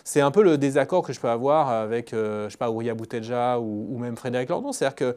c'est un peu le désaccord que je peux avoir avec, je sais pas, Ouria Boutedja ou même Frédéric Lordon. C'est-à-dire que,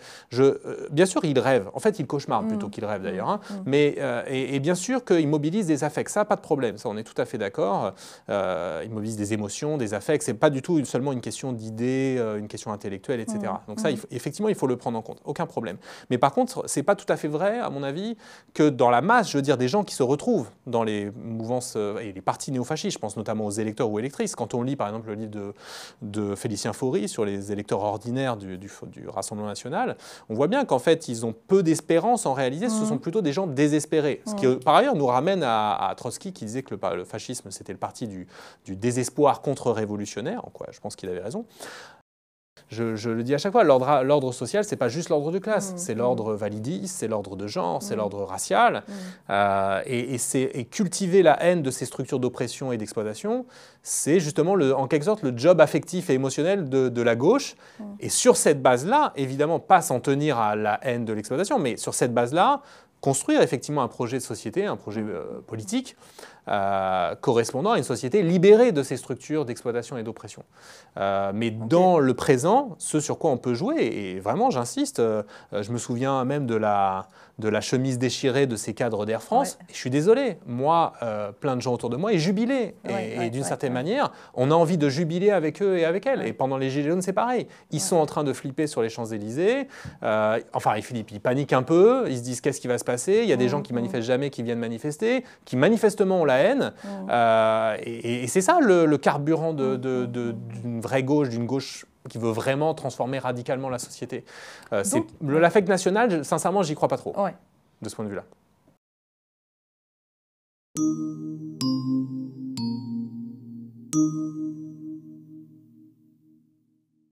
bien sûr, il rêve. En fait, il cauchemarde plutôt qu'il rêve d'ailleurs. Hein. Mais, et bien sûr qu'il mobilise des affects. Ça, pas de problème. Ça, on est tout à fait d'accord. Il mobilise des émotions, des affects. C'est pas du tout seulement une question d'idées, une question intellectuelle, etc. Donc ça, effectivement, il faut le prendre en compte. Aucun problème. Mais par contre, c'est pas tout à fait vrai, à mon avis, que dans la masse, je veux dire, des gens qui se retrouvent dans les mouvances et les partis néofascistes, je pense notamment aux électeurs ou électrices. Quand on lit, par exemple, le livre de Félicien Faury sur les électeurs ordinaires du Rassemblement national, on voit bien qu'en fait, ils ont peu d'espérance. En réalité, ce sont plutôt des gens désespérés. Ce qui, par ailleurs, nous ramène à Trotsky, qui disait que le fascisme, c'était le parti du désespoir contre-révolutionnaire, en quoi je pense qu'il avait raison. Je le dis à chaque fois, l'ordre social, ce n'est pas juste l'ordre de classe, c'est l'ordre validiste, c'est l'ordre de genre, c'est l'ordre racial. Et cultiver la haine de ces structures d'oppression et d'exploitation, c'est justement, en quelque sorte, le job affectif et émotionnel de la gauche. Et sur cette base-là, évidemment, pas s'en tenir à la haine de l'exploitation, mais sur cette base-là, construire effectivement un projet de société, un projet politique, correspondant à une société libérée de ces structures d'exploitation et d'oppression. Mais dans le présent, ce sur quoi on peut jouer, et vraiment j'insiste, je me souviens même de la chemise déchirée de ces cadres d'Air France, et je suis désolé, moi, plein de gens autour de moi, et jubilé, et d'une certaine manière, on a envie de jubiler avec eux et avec elles, et pendant les Gilets jaunes, c'est pareil, ils sont en train de flipper sur les Champs-Élysées, enfin ils paniquent un peu, ils se disent qu'est-ce qui va se passer, il y a des gens qui manifestent jamais, qui viennent manifester, qui manifestement ont la haine, et c'est ça le carburant d'une vraie gauche, d'une gauche qui veut vraiment transformer radicalement la société. L'affect national, sincèrement, j'y crois pas trop, de ce point de vue-là.